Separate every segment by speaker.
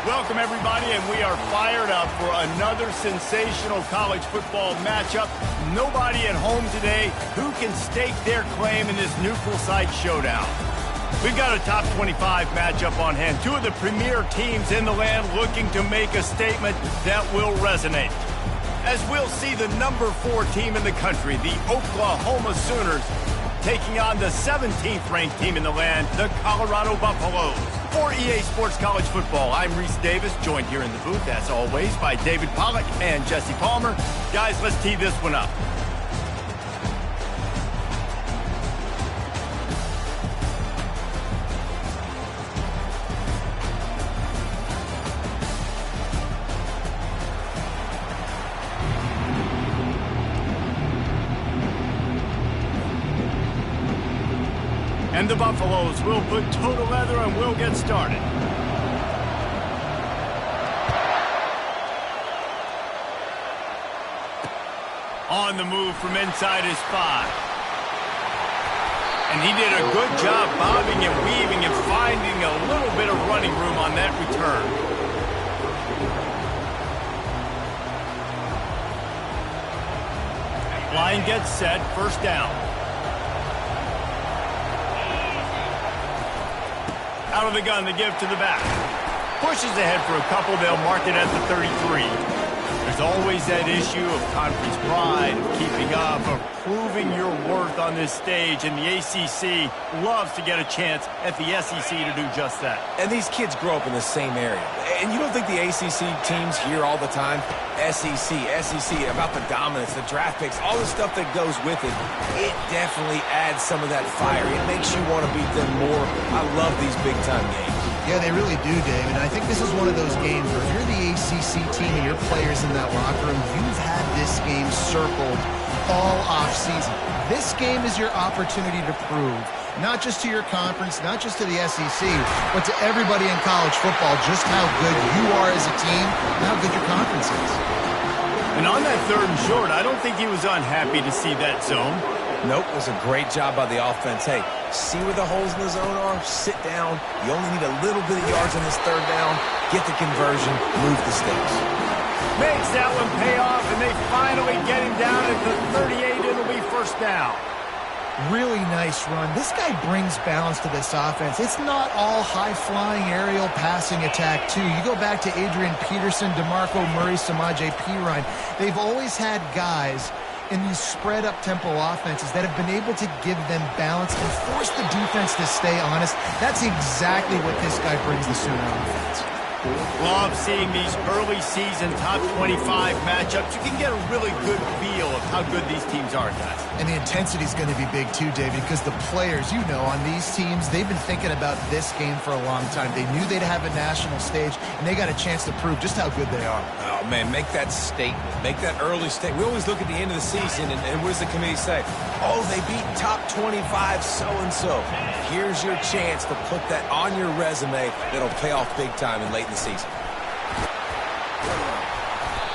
Speaker 1: Welcome, everybody, and we are fired up for another sensational college football matchup. Nobody at home today who can stake their claim in this neutral site showdown. We've got a top 25 matchup on hand. Two of the premier teams in the land looking to make a statement that will resonate. As we'll see the number 4 team in the country, the Oklahoma Sooners, taking on the 17th ranked team in the land, the Colorado Buffaloes. For EA Sports College Football, I'm Reese Davis, joined here in the booth, as always, by David Pollack and Jesse Palmer. Guys, let's tee this one up. And the Buffaloes will put total leather and we'll get started. On the move from inside his 5. And he did a good job bobbing and weaving and finding a little bit of running room on that return. Line gets set, first down. Out of the gun, the give to the back. Pushes ahead for a couple. They'll mark it at the 33. There's always that issue of conference pride, of keeping up, of proving your worth on this stage, and the ACC loves to get a chance at the SEC to do just that.
Speaker 2: And these kids grow up in the same area. And you don't think the ACC teams hear all the time, SEC, about the dominance, the draft picks, all the stuff that goes with it. It definitely adds some of that fire. It makes you want to beat them more. I love these big-time games.
Speaker 3: Yeah, they really do, Dave. And I think this is one of those games where if you're the ACC team and your players in that locker room, you've had this game circled all off-season. This game is your opportunity to prove, not just to your conference, not just to the SEC, but to everybody in college football, just how good you are as a team and how good your conference is.
Speaker 1: And on that 3rd and short, I don't think he was unhappy to see that zone.
Speaker 2: Nope, it was a great job by the offense. Hey, see where the holes in the zone are? Sit down. You only need a little bit of yards on this 3rd down. Get the conversion. Move the sticks.
Speaker 1: Makes that one pay off, and they finally get him down at the 38. It'll be first down.
Speaker 3: Really nice run. This guy brings balance to this offense. It's not all high-flying aerial passing attack, too. You go back to Adrian Peterson, DeMarco Murray, Samaje Perine. They've always had guys in these spread-up tempo offenses that have been able to give them balance and force the defense to stay honest. That's exactly what this guy brings the Sooner offense.
Speaker 1: Love seeing these early season top 25 matchups. You can get a really good feel of how good these teams are, guys.
Speaker 3: And the intensity is going to be big too, David, because the players, you know, on these teams, they've been thinking about this game for a long time. They knew they'd have a national stage, and they got a chance to prove just how good they are.
Speaker 2: Oh, man, make that statement. Make that early statement. We always look at the end of the season, and what does the committee say? Oh, they beat top 25 so-and-so. Here's your chance to put that on your resume that'll pay off big time and late in the season.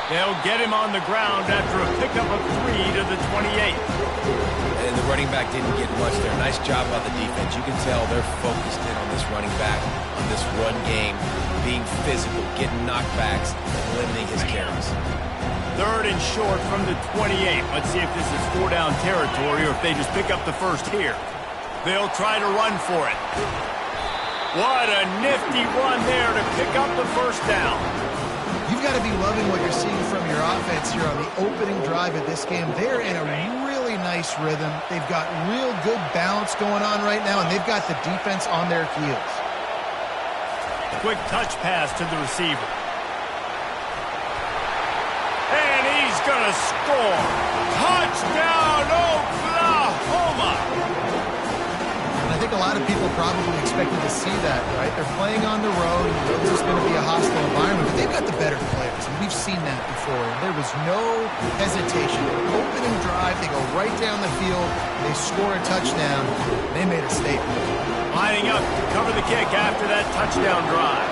Speaker 1: They'll get him on the ground after a pickup of 3 to the 28.
Speaker 2: And the running back didn't get much there. Nice job by the defense. You can tell they're focused in on this running back, on this run game, being physical, getting knockbacks, and limiting his carries.
Speaker 1: 3rd and short from the 28. Let's see if this is 4-down territory or if they just pick up the first here. They'll try to run for it. What a nifty run there to pick up the first down.
Speaker 3: You've got to be loving what you're seeing from your offense here on the opening drive of this game. They're in a really nice rhythm. They've got real good balance going on right now, and they've got the defense on their heels.
Speaker 1: Quick touch pass to the receiver. And he's going to score. Touchdown, Oklahoma!
Speaker 3: I think a lot of people probably expected to see that, right? They're playing on the road, and the road's just going to be a hostile environment, but they've got the better players, and we've seen that before. There was no hesitation. Opening drive, they go right down the field, they score a touchdown, they made a statement.
Speaker 1: Lining up to cover the kick after that touchdown drive.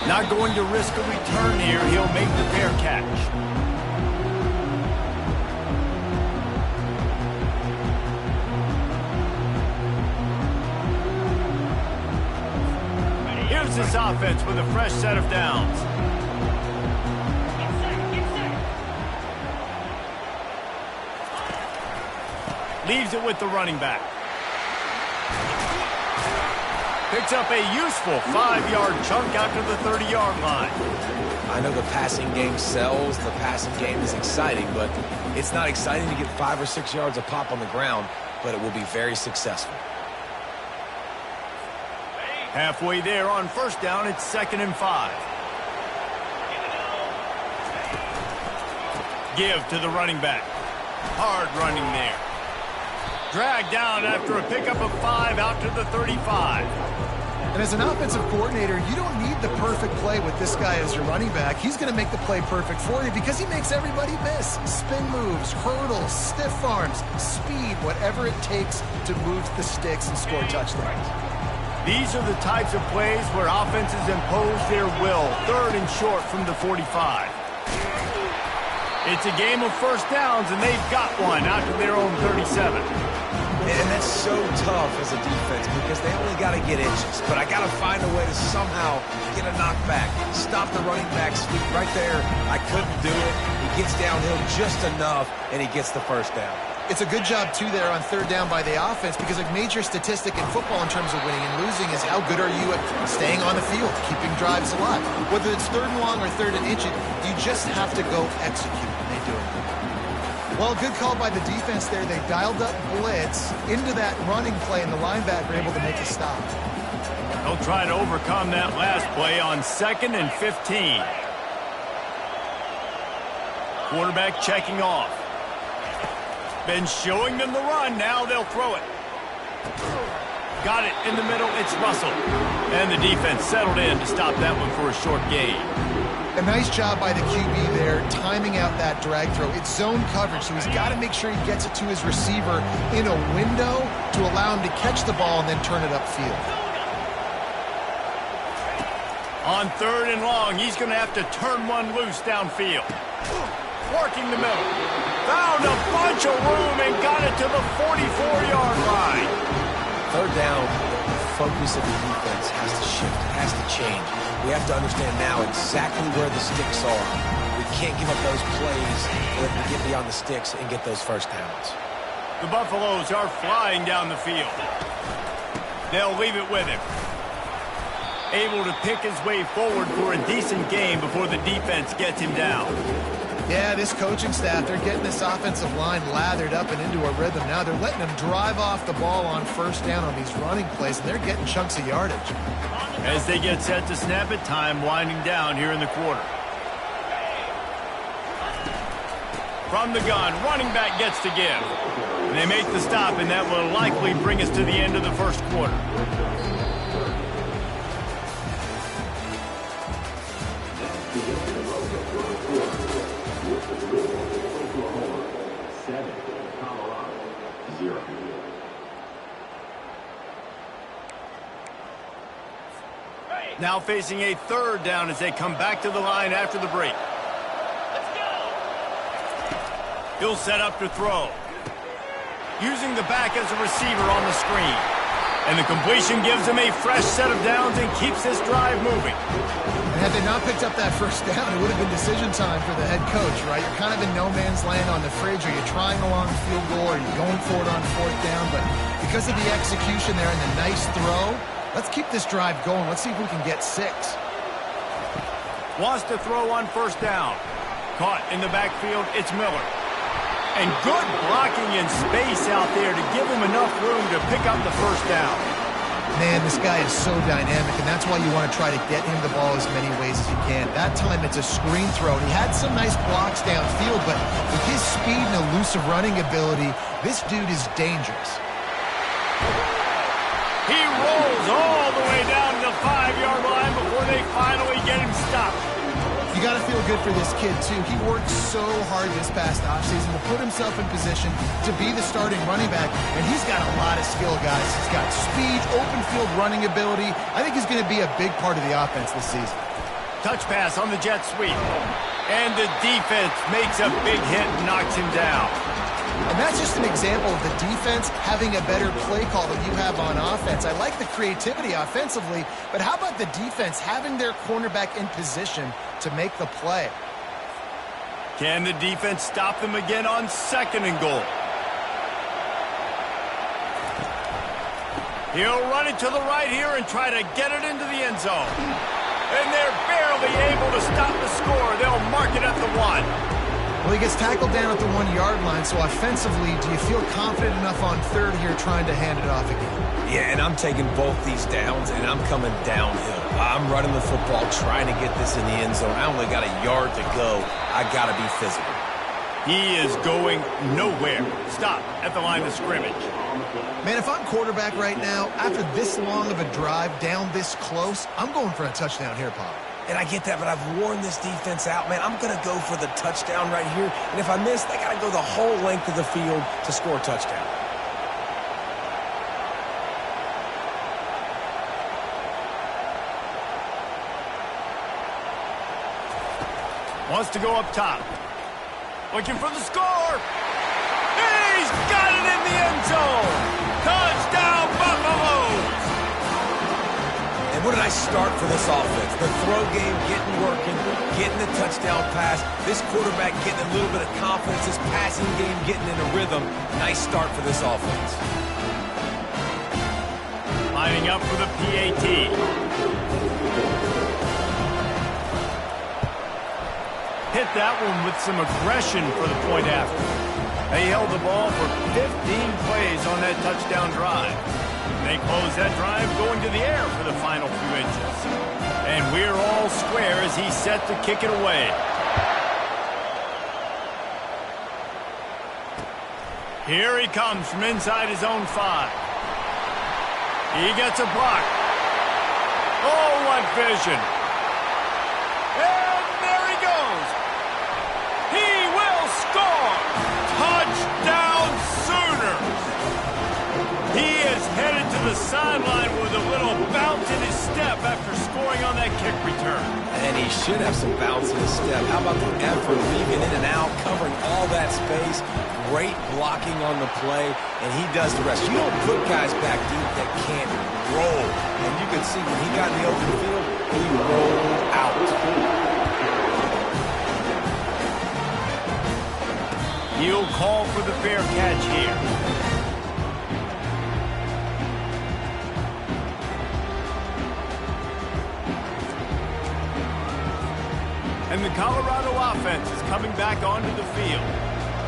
Speaker 1: Not going to risk a return here. He'll make the fair catch. starts this offense with a fresh set of downs. Leaves it with the running back. Picks up a useful 5-yard chunk out to the 30-yard line.
Speaker 2: I know the passing game sells, the passing game is exciting, but it's not exciting to get 5 or 6 yards a pop on the ground, but it will be very successful.
Speaker 1: Halfway there on first down, it's 2nd and 5. Give to the running back. Hard running there. Dragged down after a pickup of 5 out to the 35.
Speaker 3: And as an offensive coordinator, you don't need the perfect play with this guy as your running back. He's going to make the play perfect for you because he makes everybody miss. Spin moves, hurdles, stiff arms, speed, whatever it takes to move the sticks and score touchdowns.
Speaker 1: These are the types of plays where offenses impose their will. 3rd and short from the 45. It's a game of first downs, and they've got one out to their own 37.
Speaker 2: And that's so tough as a defense because they only got to get inches. But I got to find a way to somehow get a knockback, stop the running back's feet right there. I couldn't do it. He gets downhill just enough, and he gets the first down.
Speaker 3: It's a good job, too, there on 3rd down by the offense because a major statistic in football in terms of winning and losing is how good are you at staying on the field, keeping drives alive. Whether it's 3rd and long or 3rd and inches, you just have to go execute, and they do it. Well, good call by the defense there. They dialed up blitz into that running play, and the linebacker able to make a stop.
Speaker 1: They'll try to overcome that last play on 2nd and 15. Quarterback checking off. Been showing them the run. Now they'll throw it. Got it in the middle. It's Russell. And the defense settled in to stop that one for a short gain.
Speaker 3: A nice job by the QB there, timing out that drag throw. It's zone coverage, so he's got to make sure he gets it to his receiver in a window to allow him to catch the ball and then turn it upfield.
Speaker 1: On 3rd and long, he's going to have to turn one loose downfield. Working the middle. Found a bunch of room and got it to the 44-yard line.
Speaker 2: 3rd down, the focus of the defense has to shift, it has to change. We have to understand now exactly where the sticks are. We can't give up those plays so that we get beyond the sticks and get those first downs.
Speaker 1: The Buffaloes are flying down the field. They'll leave it with him. Able to pick his way forward for a decent game before the defense gets him down.
Speaker 3: Yeah, this coaching staff, they're getting this offensive line lathered up and into a rhythm now. They're letting them drive off the ball on first down on these running plays, and they're getting chunks of yardage.
Speaker 1: As they get set to snap it, time winding down here in the quarter. From the gun, running back gets to give. And they make the stop, and that will likely bring us to the end of the first quarter. Now facing a 3rd down as they come back to the line after the break. Let's go. He'll set up to throw. Using the back as a receiver on the screen. And the completion gives him a fresh set of downs and keeps this drive moving.
Speaker 3: And had they not picked up that first down, it would have been decision time for the head coach, right? You're kind of in no man's land on the fridge. Are you trying along the field goal? Are you going for it on 4th down? But because of the execution there and the nice throw, let's keep this drive going. Let's see if we can get 6.
Speaker 1: Wants to throw on first down. Caught in the backfield, it's Miller. And good blocking in space out there to give him enough room to pick up the first down.
Speaker 3: Man, this guy is so dynamic, and that's why you want to try to get him the ball as many ways as you can. That time, it's a screen throw. He had some nice blocks downfield, but with his speed and elusive running ability, this dude is dangerous.
Speaker 1: He rolls all the way down to the 5-yard line before they finally get him stopped.
Speaker 3: You got to feel good for this kid, too. He worked so hard this past offseason to put himself in position to be the starting running back, and he's got a lot of skill, guys. He's got speed, open field running ability. I think he's going to be a big part of the offense this season.
Speaker 1: Touch pass on the jet sweep. And the defense makes a big hit and knocks him down.
Speaker 3: And that's just an example of the defense having a better play call than you have on offense. I like the creativity offensively, but how about the defense having their cornerback in position to make the play?
Speaker 1: Can the defense stop them again on 2nd and goal? He'll run it to the right here and try to get it into the end zone. And they're barely able to stop the score. They'll mark it at the 1.
Speaker 3: Well, he gets tackled down at the 1-yard line, so offensively, do you feel confident enough on 3rd here trying to hand it off again?
Speaker 2: Yeah, and I'm taking both these downs, and I'm coming downhill. I'm running the football, trying to get this in the end zone. I only got a yard to go. I got to be physical.
Speaker 1: He is going nowhere. Stop at the line of scrimmage.
Speaker 3: Man, if I'm quarterback right now, after this long of a drive down this close, I'm going for a touchdown here, Pop.
Speaker 2: And I get that, but I've worn this defense out, man. I'm going to go for the touchdown right here. And if I miss, they got to go the whole length of the field to score a touchdown.
Speaker 1: Wants to go up top. Looking for the score. He's got it in the end zone. Touchdown, Buffaloes.
Speaker 2: And what a nice start for this offense. The throw game getting working, getting the touchdown pass. This quarterback getting a little bit of confidence. This passing game getting in a rhythm. Nice start for this offense.
Speaker 1: Lining up for the PAT. Hit that one with some aggression for the point after. They held the ball for 15 plays on that touchdown drive. They close that drive going to the air for the final few inches. And we're all square as he's set to kick it away. Here he comes from inside his own 5. He gets a block. Oh, what vision. And there he goes. He will score. Touchdown Sooners. He is headed to the sideline with a little bounce in his step after scoring on that kick return.
Speaker 2: And he should have some bounce in his step. How about the effort, weaving in and out, covering all that space. Great blocking on the play, and he does the rest. You don't put guys back deep that can't roll. And you can see when he got in the open field, he rolled out.
Speaker 1: He'll call for the fair catch here. And the Colorado offense is coming back onto the field.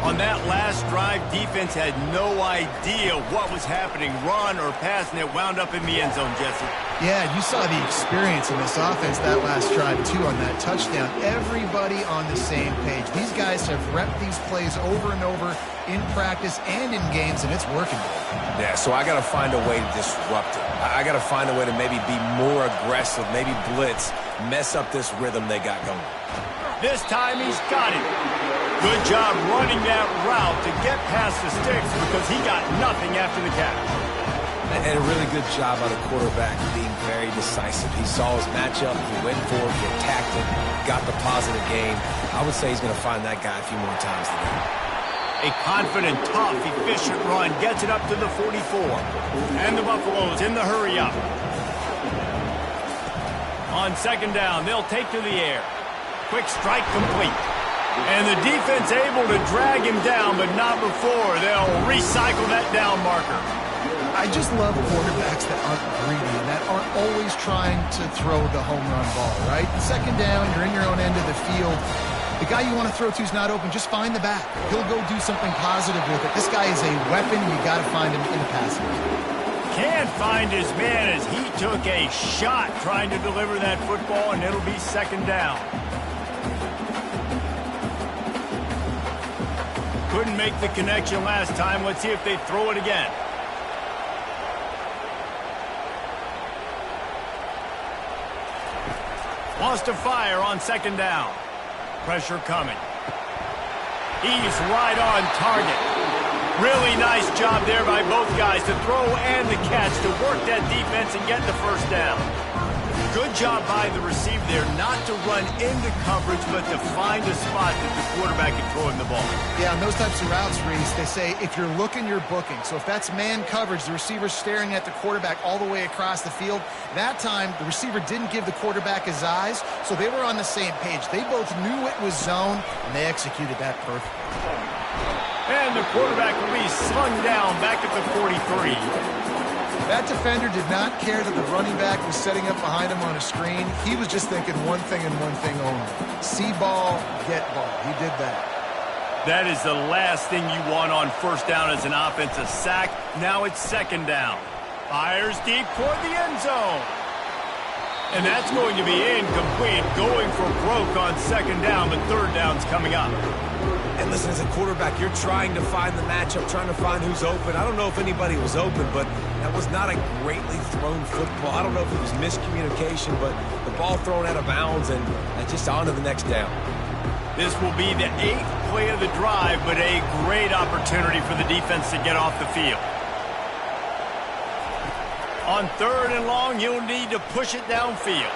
Speaker 1: On that last drive, defense had no idea what was happening, run or pass, and it wound up in the end zone, Jesse.
Speaker 3: Yeah, you saw the experience in this offense that last drive, too, on that touchdown. Everybody on the same page. These guys have repped these plays over and over in practice and in games, and it's working.
Speaker 2: Yeah, so I got to find a way to disrupt it. I got to find a way to maybe be more aggressive, maybe blitz, mess up this rhythm they got going.
Speaker 1: This time he's got it. Good job running that route to get past the sticks because he got nothing after the catch.
Speaker 2: And a really good job by the quarterback being very decisive. He saw his matchup, he went for it, he attacked it, got the positive game. I would say he's going to find that guy a few more times today.
Speaker 1: A confident, tough, efficient run gets it up to the 44. And the Buffaloes in the hurry up. On 2nd down, they'll take to the air. Quick strike complete. And the defense able to drag him down, but not before they'll recycle that down marker.
Speaker 3: I just love quarterbacks that aren't greedy, that aren't always trying to throw the home run ball, right? 2nd down, you're in your own end of the field. The guy you want to throw to is not open. Just find the back. He'll go do something positive with it. This guy is a weapon. You got to find him in the passing game.
Speaker 1: Can't find his man as he took a shot trying to deliver that football, and it'll be 2nd down. Couldn't make the connection last time. Let's see if they throw it again. Wants to fire on 2nd down. Pressure coming. He's right on target. Really nice job there by both guys to throw and the catch to work that defense and get the 1st down. Good job by the receiver there not to run into coverage, but to find a spot that the quarterback can throw him the ball.
Speaker 3: Yeah, on those types of routes, Reese, they say if you're looking, you're booking. So if that's man coverage, the receiver's staring at the quarterback all the way across the field. That time, the receiver didn't give the quarterback his eyes, so they were on the same page. They both knew it was zone, and they executed that perfectly.
Speaker 1: And the quarterback will be slung down back at the 43.
Speaker 3: That defender did not care that the running back was setting up behind him on a screen. He was just thinking one thing and one thing only. See ball, get ball. He did that.
Speaker 1: That is the last thing you want on first down as an offense, a sack. Now it's second down. Fires deep toward the end zone. And that's going to be incomplete. Going for broke on second down, but third down's coming up.
Speaker 2: And listen, as a quarterback, you're trying to find the matchup, trying to find who's open. I don't know if anybody was open, but that was not a greatly thrown football. I don't know if it was miscommunication, but the ball thrown out of bounds and just on to the next down.
Speaker 1: This will be the 8th play of the drive, but a great opportunity for the defense to get off the field. On third and long, you'll need to push it downfield.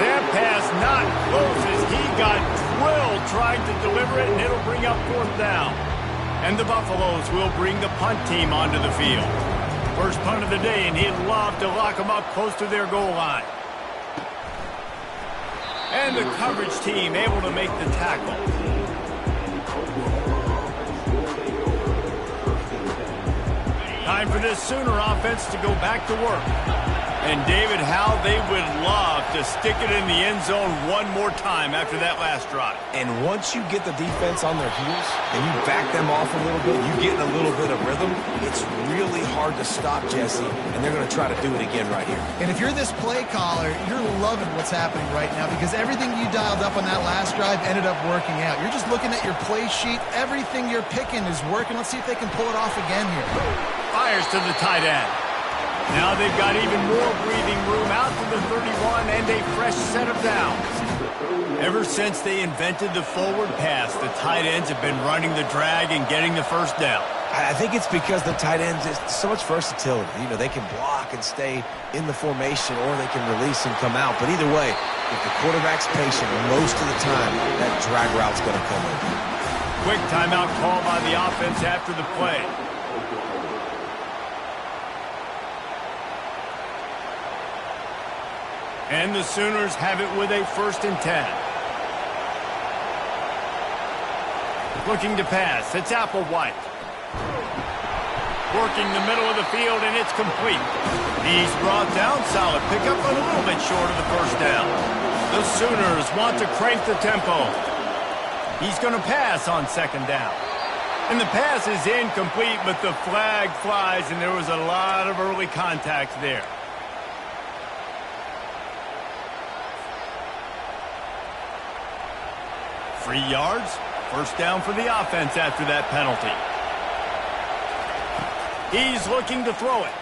Speaker 1: That pass not close as he got drilled trying to deliver it, and it'll bring up fourth down. And the Buffaloes will bring the punt team onto the field. First punt of the day, and he'd love to lock them up close to their goal line. And the coverage team able to make the tackle. Time for this Sooner offense to go back to work. And David, how they would love to stick it in the end zone one more time after that last drive.
Speaker 2: And once you get the defense on their heels and you back them off a little bit, you get in a little bit of rhythm, it's really hard to stop, Jesse, and they're going to try to do it again right here.
Speaker 3: And if you're this play caller, you're loving what's happening right now because everything you dialed up on that last drive ended up working out. You're just looking at your play sheet. Everything you're picking is working. Let's see if they can pull it off again here.
Speaker 1: Fires to the tight end. Now they've got even more breathing room out to the 31 and a fresh set of downs. Ever since they invented the forward pass, the tight ends have been running the drag and getting the first down.
Speaker 2: I think it's because the tight ends, it's so much versatility. You know, they can block and stay in the formation or they can release and come out. But either way, if the quarterback's patient, most of the time, that drag route's going to come in.
Speaker 1: Quick timeout call by the offense after the play. And the Sooners have it with a 1st and 10. Looking to pass. It's Applewhite. Working the middle of the field, and it's complete. He's brought down. Solid pickup, but a little bit short of the first down. The Sooners want to crank the tempo. He's going to pass on second down. And the pass is incomplete, but the flag flies, and there was a lot of early contact there. Free yards, first down for the offense after that penalty. He's looking to throw it.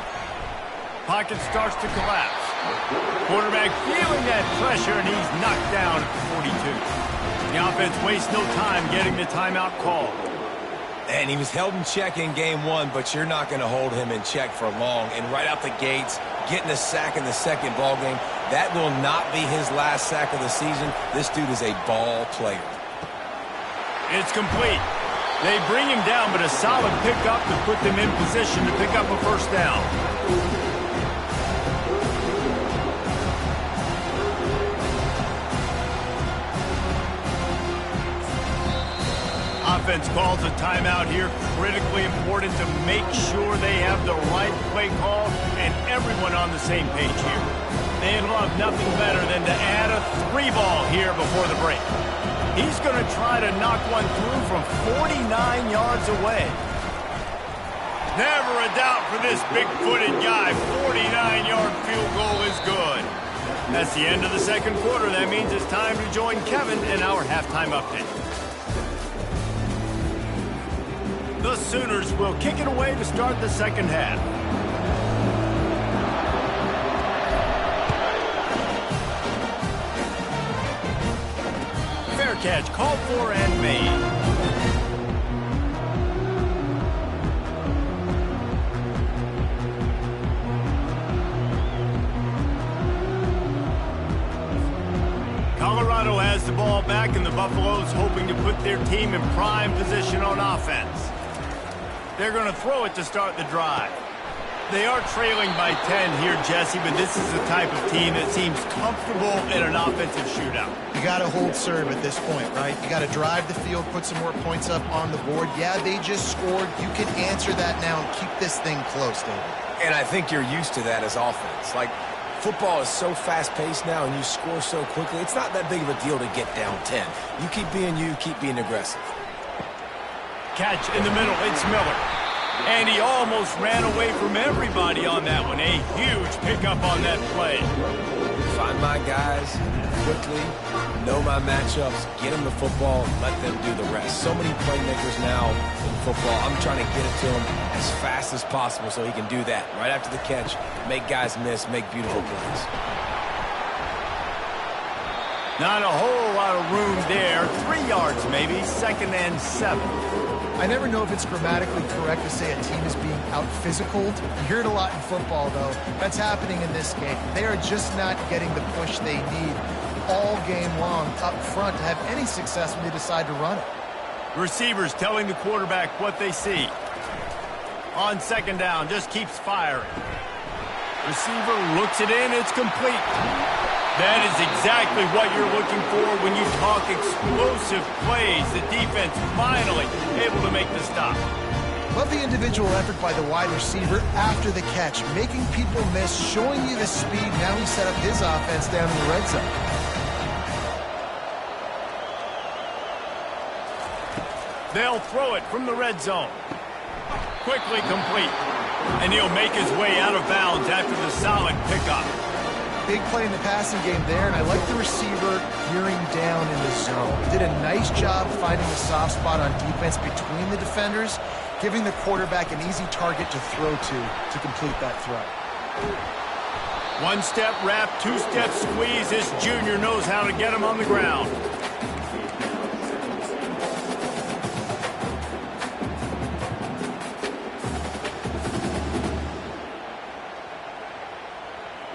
Speaker 1: Pocket starts to collapse. Quarterback feeling that pressure, and he's knocked down at the 42. The offense wastes no time getting the timeout called.
Speaker 2: And he was held in check in game one, but you're not going to hold him in check for long. And right out the gates, getting a sack in the second ball game, that will not be his last sack of the season. This dude is a ball player.
Speaker 1: It's complete. They bring him down, but a solid pickup to put them in position to pick up a first down. Offense calls a timeout here. Critically important to make sure they have the right play call and everyone on the same page here. They'd love nothing better than to add a 3-ball here before the break. He's going to try to knock one through from 49 yards away. Never a doubt for this big-footed guy. 49-yard field goal is good. That's the end of the second quarter. That means it's time to join Kevin in our halftime update. The Sooners will kick it away to start the second half. Fair catch called for and made. Colorado has the ball back, and the Buffaloes hoping to put their team in prime position on offense. They're going to throw it to start the drive. They are trailing by 10 here, Jesse, but this is the type of team that seems comfortable in an offensive shootout.
Speaker 3: You got to hold serve at this point, right? You got to drive the field, put some more points up on the board. Yeah, they just scored. You can answer that now and keep this thing close, David.
Speaker 2: And I think you're used to that as offense. Like, football is so fast-paced now and you score so quickly, it's not that big of a deal to get down 10. You keep being aggressive.
Speaker 1: Catch in the middle, it's Miller. And he almost ran away from everybody on that one. A huge pickup on that play.
Speaker 2: Find my guys quickly, know my matchups, get them the football, let them do the rest. So many playmakers now in football. I'm trying to get it to him as fast as possible so he can do that. Right after the catch, make guys miss, make beautiful plays.
Speaker 1: Not a whole lot of room there. 3 yards maybe, 2nd and 7.
Speaker 3: I never know if it's grammatically correct to say a team is being out-physicaled. You hear it a lot in football, though. That's happening in this game. They are just not getting the push they need all game long up front to have any success when they decide to run it.
Speaker 1: Receivers telling the quarterback what they see. On 2nd down, just keeps firing. Receiver looks it in, it's complete. That is exactly what you're looking for when you talk explosive plays. The defense finally able to make the stop.
Speaker 3: Love the individual effort by the wide receiver after the catch, making people miss, showing you the speed. Now he set up his offense down in the red zone.
Speaker 1: They'll throw it from the red zone. Quickly complete. And he'll make his way out of bounds after the solid pickup.
Speaker 3: Big play in the passing game there, and I like the receiver gearing down in the zone. Did a nice job finding the soft spot on defense between the defenders, giving the quarterback an easy target to throw to complete that throw.
Speaker 1: 1-step wrap, 2-step squeeze. This junior knows how to get him on the ground.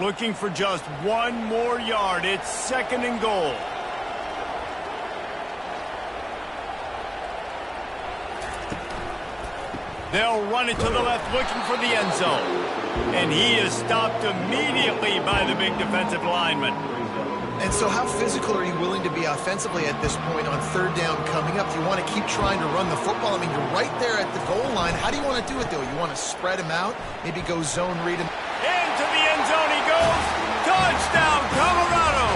Speaker 1: Looking for just 1 more yard. It's 2nd and goal. They'll run it to the left, looking for the end zone. And he is stopped immediately by the big defensive lineman.
Speaker 3: And so how physical are you willing to be offensively at this point on 3rd down coming up? Do you want to keep trying to run the football? I mean, you're right there at the goal line. How do you want to do it, though? You want to spread him out, maybe go zone read him.
Speaker 1: Into the end zone he goes. Touchdown, Colorado.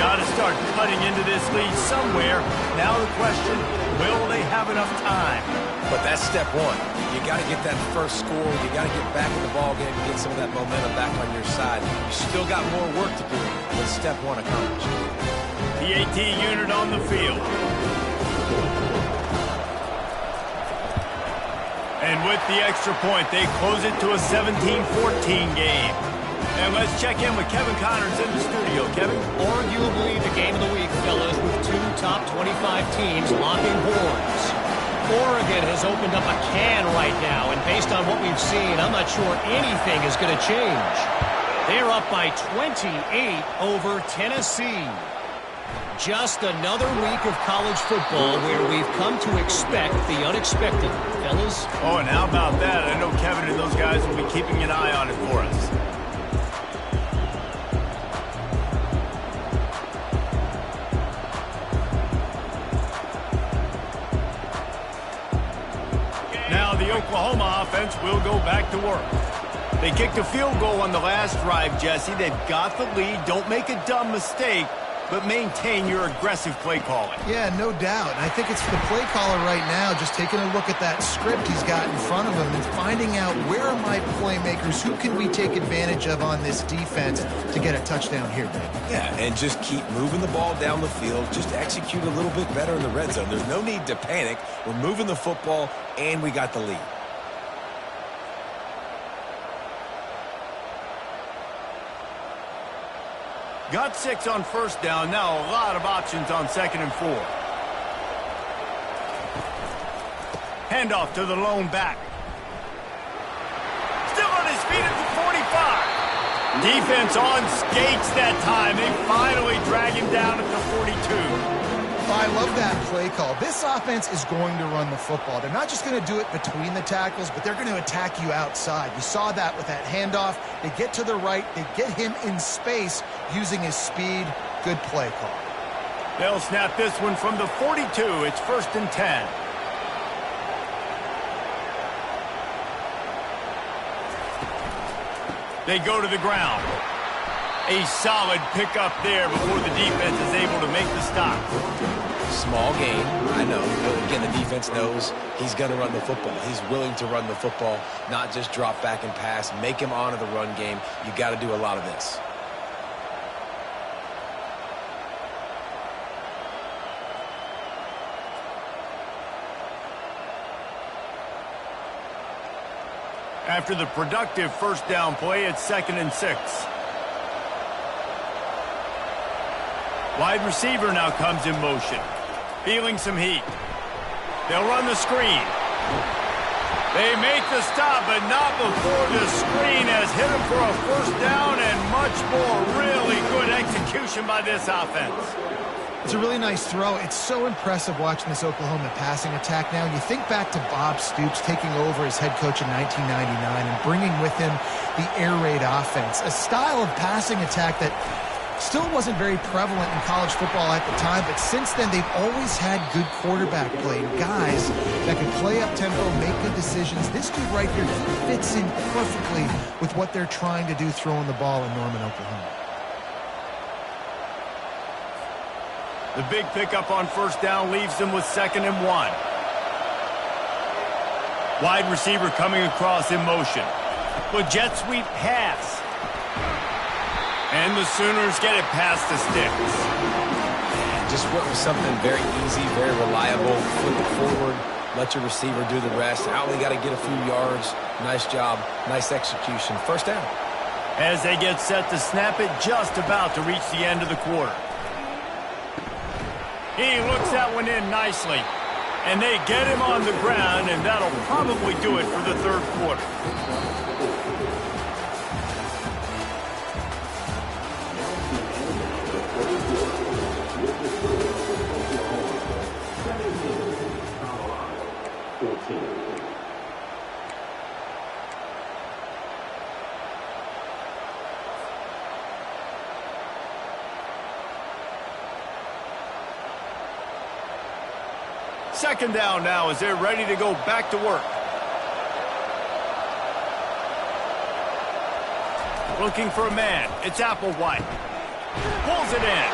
Speaker 1: Got to start cutting into this lead somewhere. Now the question, will they have enough time?
Speaker 2: But that's step 1. You got to get that first score. You got to get back in the ball game and get some of that momentum back on your side. You still got more work to do, but step 1 accomplished.
Speaker 1: The AT unit on the field. And with the extra point, they close it to a 17-14 game. And let's check in with Kevin Connors in the studio. Kevin?
Speaker 4: Arguably the game of the week, fellas, with 2 top 25 teams locking horns. Oregon has opened up a can right now, and based on what we've seen, I'm not sure anything is going to change. They're up by 28 over Tennessee. Just another week of college football where we've come to expect the unexpected, fellas.
Speaker 1: Oh, and how about that? I know Kevin and those guys will be keeping an eye on it for us. Now the Oklahoma offense will go back to work. They kicked a field goal on the last drive, Jesse. They've got the lead. Don't make a dumb mistake, but maintain your aggressive play calling.
Speaker 3: Yeah, no doubt. And I think it's the play caller right now just taking a look at that script he's got in front of him and finding out where are my playmakers, who can we take advantage of on this defense to get a touchdown here.
Speaker 2: Yeah, and just keep moving the ball down the field. Just execute a little bit better in the red zone. There's no need to panic. We're moving the football, and we got the lead.
Speaker 1: Got 6 on 1st down. Now a lot of options on 2nd and 4. Handoff to the lone back. Still on his feet at the 45. defense on skates that time. They finally drag him down at the 42.
Speaker 3: I love that play call. This offense is going to run the football. They're not just going to do it between the tackles, but they're going to attack you outside. You saw that with that handoff. They get to the right. They get him in space using his speed. Good play call.
Speaker 1: They'll snap this one from the 42. It's 1st and 10. They go to the ground. A solid pickup there before the defense is able to make the stop.
Speaker 2: Small gain, I know. But again, the defense knows he's going to run the football. He's willing to run the football, not just drop back and pass. Make him honor the run game. You got to do a lot of this.
Speaker 1: After the productive first down play, it's 2nd and 6. Wide receiver now comes in motion. Feeling some heat. They'll run the screen. They make the stop, but not before the screen has hit them for a first down and much more. Really good execution by this offense.
Speaker 3: It's a really nice throw. It's so impressive watching this Oklahoma passing attack now. You think back to Bob Stoops taking over as head coach in 1999 and bringing with him the air raid offense, a style of passing attack that still wasn't very prevalent in college football at the time, but since then they've always had good quarterback play, guys that can play up tempo, make good decisions. This dude right here, he fits in perfectly with what they're trying to do throwing the ball in Norman, Oklahoma.
Speaker 1: The big pickup on first down leaves them with 2nd and 1. Wide receiver coming across in motion. With jet sweep pass. And the Sooners get it past the sticks.
Speaker 2: Just went with something very easy, very reliable. Flip it forward, let your receiver do the rest. I only got to get a few yards. Nice job, nice execution. First down.
Speaker 1: As they get set to snap it, just about to reach the end of the quarter. He looks that one in nicely. And they get him on the ground, and that'll probably do it for the 3rd quarter. Second down now as they're ready to go back to work. Looking for a man. It's Applewhite. Pulls it in.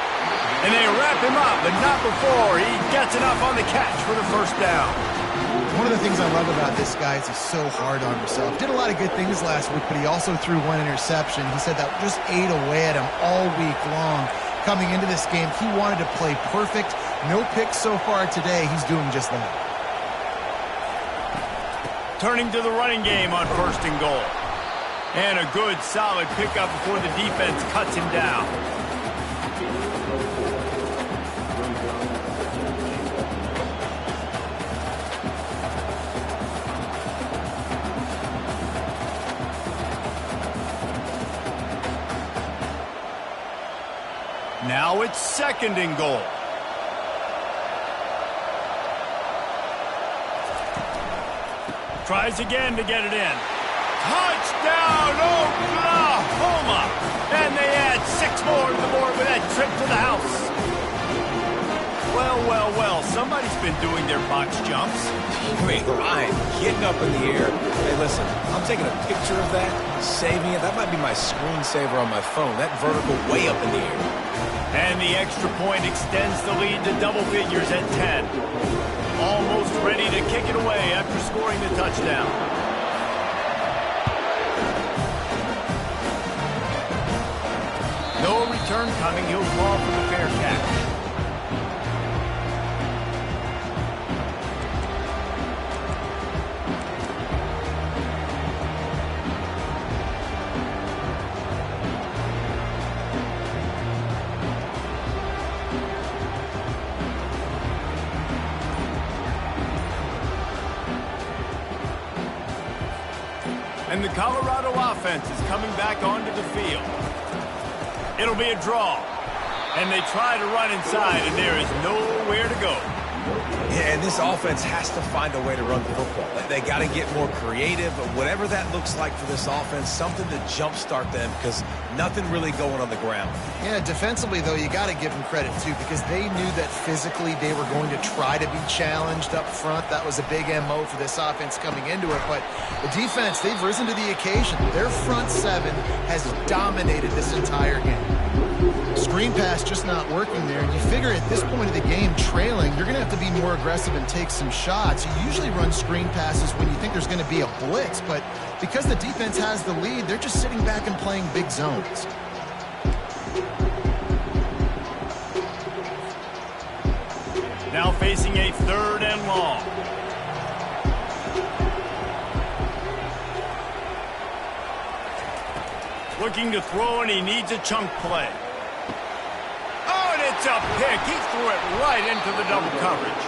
Speaker 1: And they wrap him up, but not before he gets enough on the catch for the first down.
Speaker 3: One of the things I love about this guy is he's so hard on himself. Did a lot of good things last week, but he also threw one interception. He said that just ate away at him all week long. Coming into this game, he wanted to play perfect. No picks so far today. He's doing just that.
Speaker 1: Turning to the running game on 1st and goal. And a good, solid pickup before the defense cuts him down. Now it's 2nd and goal. Tries again to get it in. Touchdown, Oklahoma! And they add 6 more to the board with that trip to the house. Well, well, well, somebody's been doing their box jumps.
Speaker 2: Wait, Ryan, getting up in the air. Hey, listen, I'm taking a picture of that, saving it. That might be my screensaver on my phone. That vertical way up in the air.
Speaker 1: And the extra point extends the lead to double figures at 10. Almost ready to kick it away after scoring the touchdown. No return coming. He'll call for the fair catch. And the Colorado offense is coming back onto the field. It'll be a draw. And they try to run inside, and there is nowhere to go.
Speaker 2: Yeah, and this offense has to find a way to run the football. They got to get more creative, whatever that looks like for this offense, something to jumpstart them because nothing really going on the ground.
Speaker 3: Yeah, defensively, though, you got to give them credit, too, because they knew that physically they were going to try to be challenged up front. That was a big MO for this offense coming into it. But the defense, they've risen to the occasion. Their front seven has dominated this entire game. Screen pass just not working there. And you figure at this point of the game, trailing, you're going to have to be more aggressive and take some shots. You usually run screen passes when you think there's going to be a blitz, but because the defense has the lead, they're just sitting back and playing big zones.
Speaker 1: Now facing a 3rd and long. Looking to throw, and he needs a chunk play. Oh, and it's a pick. He threw it right into the double coverage.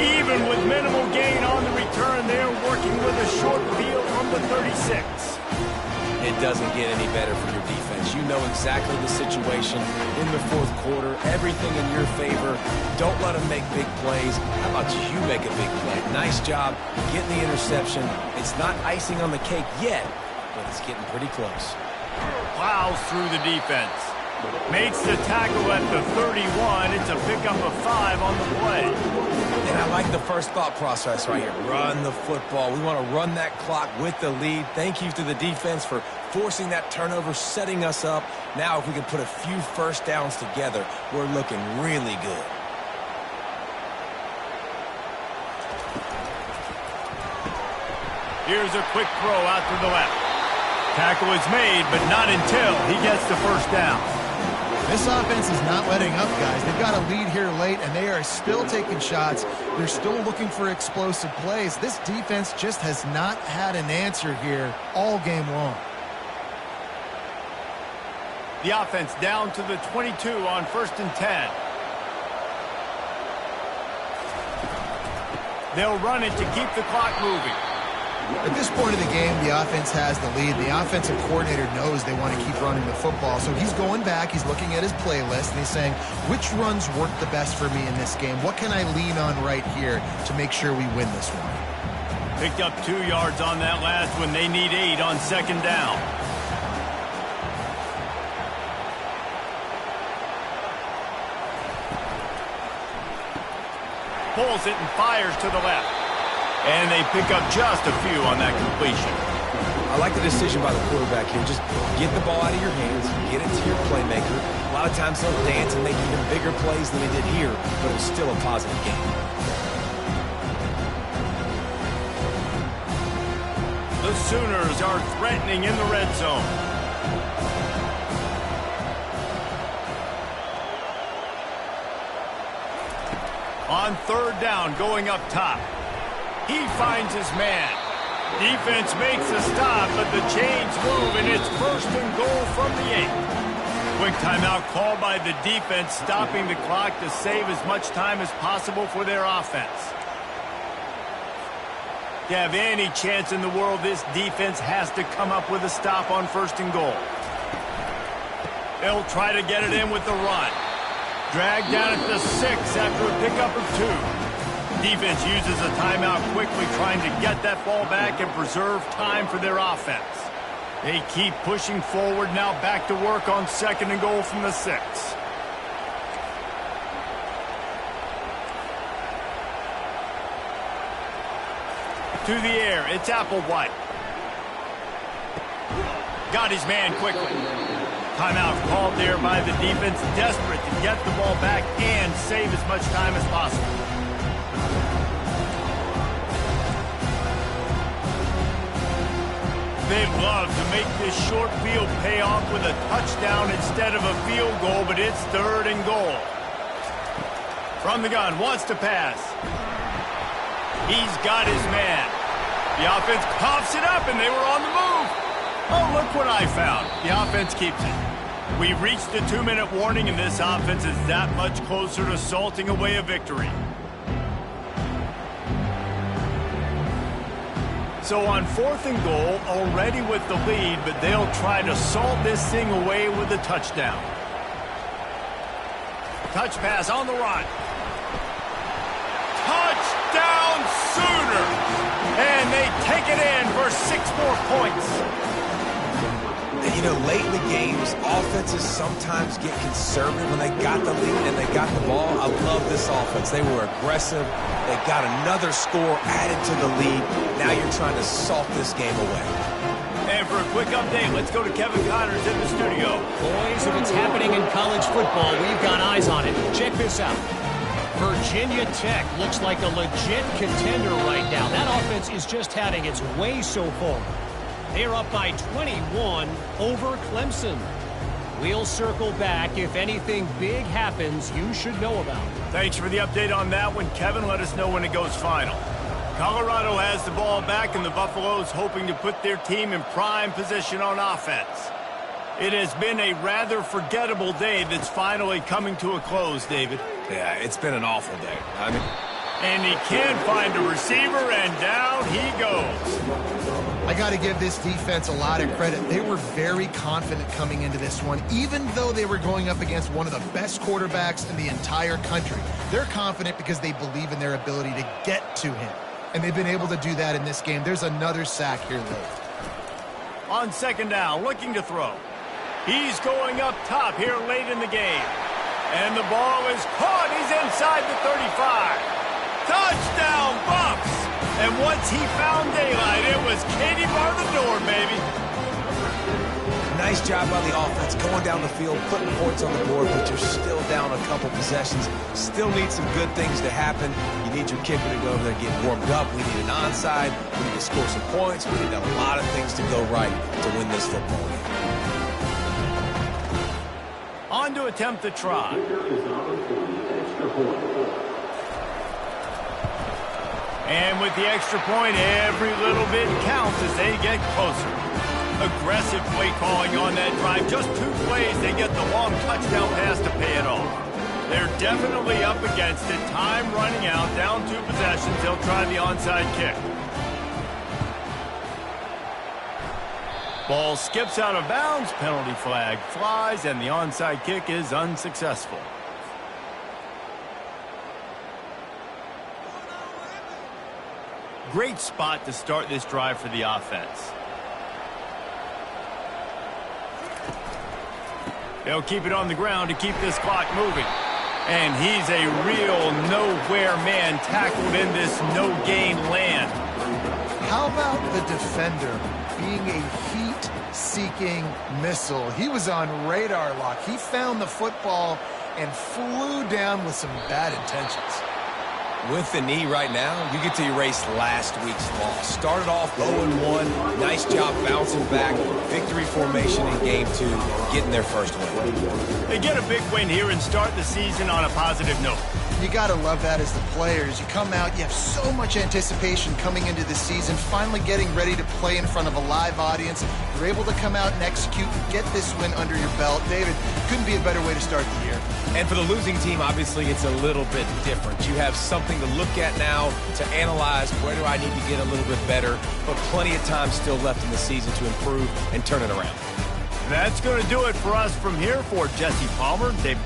Speaker 1: Even with minimal gain on the return, they're working with a short field from the 36.
Speaker 2: It doesn't get any better for your defense. You know exactly the situation in the 4th quarter. Everything in your favor. Don't let them make big plays. How about you make a big play? Nice job getting the interception. It's not icing on the cake yet, but it's getting pretty close.
Speaker 1: Plows through the defense. Makes the tackle at the 31. It's a pickup of 5 on the play.
Speaker 2: And I like the first thought process right here. Run the football. We want to run that clock with the lead. Thank you to the defense for forcing that turnover, setting us up. Now if we can put a few first downs together, we're looking really good.
Speaker 1: Here's a quick throw out to the left. Tackle is made, but not until he gets the first down.
Speaker 3: This offense is not letting up, guys. They've got a lead here late, and they are still taking shots. They're still looking for explosive plays. This defense just has not had an answer here all game long.
Speaker 1: The offense down to the 22 on 1st and 10. They'll run it to keep the clock moving.
Speaker 3: At this point of the game, the offense has the lead. The offensive coordinator knows they want to keep running the football. So he's going back, he's looking at his playlist, and he's saying, which runs work the best for me in this game? What can I lean on right here to make sure we win this one?
Speaker 1: Picked up 2 yards on that last one. They need 8 on 2nd down. Pulls it and fires to the left. And they pick up just a few on that completion.
Speaker 2: I like the decision by the quarterback here. Just get the ball out of your hands, get it to your playmaker. A lot of times they'll dance and make even bigger plays than they did here, but it was still a positive game.
Speaker 1: The Sooners are threatening in the red zone. On 3rd down, going up top. He finds his man. Defense makes a stop, but the chains move, and it's 1st and goal from the 8. Quick timeout called by the defense, stopping the clock to save as much time as possible for their offense. To have any chance in the world, this defense has to come up with a stop on 1st and goal. They'll try to get it in with the run. Dragged down at the 6 after a pickup of 2. Defense uses a timeout quickly, trying to get that ball back and preserve time for their offense. They keep pushing forward, now back to work on 2nd and goal from the 6. To the air, it's Applewhite. Got his man quickly. Timeout called there by the defense, desperate to get the ball back and save as much time as possible. They'd love to make this short field pay off with a touchdown instead of a field goal, but it's 3rd and goal. From the gun, wants to pass. He's got his man. The offense coughs it up, and they were on the move. Oh, look what I found. The offense keeps it. We've reached the 2-minute warning, and this offense is that much closer to salting away a victory. So on 4th and goal, already with the lead, but they'll try to salt this thing away with a touchdown. Touch pass on the run. Touchdown Sooners! And they take it in for 6 more points.
Speaker 2: And, you know, late in the games, offenses sometimes get conservative when they got the lead and they got the ball. I love this offense. They were aggressive. They got another score added to the lead. Now you're trying to salt this game away.
Speaker 1: And for a quick update, let's go to Kevin Connors in the studio.
Speaker 4: Boys, if it's happening in college football, we've got eyes on it. Check this out. Virginia Tech looks like a legit contender right now. That offense is just having its way so far. They're up by 21 over Clemson. We'll circle back. If anything big happens, you should know about it.
Speaker 1: Thanks for the update on that one, Kevin. Let us know when it goes final. Colorado has the ball back, and the Buffaloes hoping to put their team in prime position on offense. It has been a rather forgettable day that's finally coming to a close, David.
Speaker 2: Yeah, it's been an awful day.
Speaker 1: And he can't find a receiver, and down he goes.
Speaker 3: I got to give this defense a lot of credit. They were very confident coming into this one, even though they were going up against one of the best quarterbacks in the entire country. They're confident because they believe in their ability to get to him, and they've been able to do that in this game. There's another sack here late.
Speaker 1: On 2nd down, looking to throw. He's going up top here late in the game. And the ball is caught. He's inside the 35. Touchdown, Bucks! And once he found daylight, it was Katie bar the door, baby.
Speaker 2: Nice job by the offense going down the field, putting points on the board, but you're still down a couple possessions. Still need some good things to happen. You need your kicker to go over there, get warmed up. We need an onside. We need to score some points. We need a lot of things to go right to win this football game.
Speaker 1: On to attempt the try. And with the extra point, every little bit counts as they get closer. Aggressive play calling on that drive. Just 2 plays, they get the long touchdown pass to pay it off. They're definitely up against it. Time running out, down 2 possessions. They'll try the onside kick. Ball skips out of bounds, penalty flag flies, and the onside kick is unsuccessful. Great spot to start this drive for the offense. They'll keep it on the ground to keep this clock moving. And he's a real nowhere man tackled in this no-gain land.
Speaker 3: How about the defender being a heat-seeking missile? He was on radar lock. He found the football and flew down with some bad intentions.
Speaker 2: With the knee right now, you get to erase last week's loss. Started off 0-1. Nice job bouncing back. Victory formation in Game 2, getting their first win.
Speaker 1: They get a big win here and start the season on a positive note.
Speaker 3: You got to love that as the players. You come out, you have so much anticipation coming into the season, finally getting ready to play in front of a live audience. You're able to come out and execute and get this win under your belt. David, couldn't be a better way to start the year.
Speaker 2: And for the losing team, obviously, it's a little bit different. You have something to look at now to analyze where do I need to get a little bit better, but plenty of time still left in the season to improve and turn it around.
Speaker 1: That's going to do it for us from here. For Jesse Palmer, Dave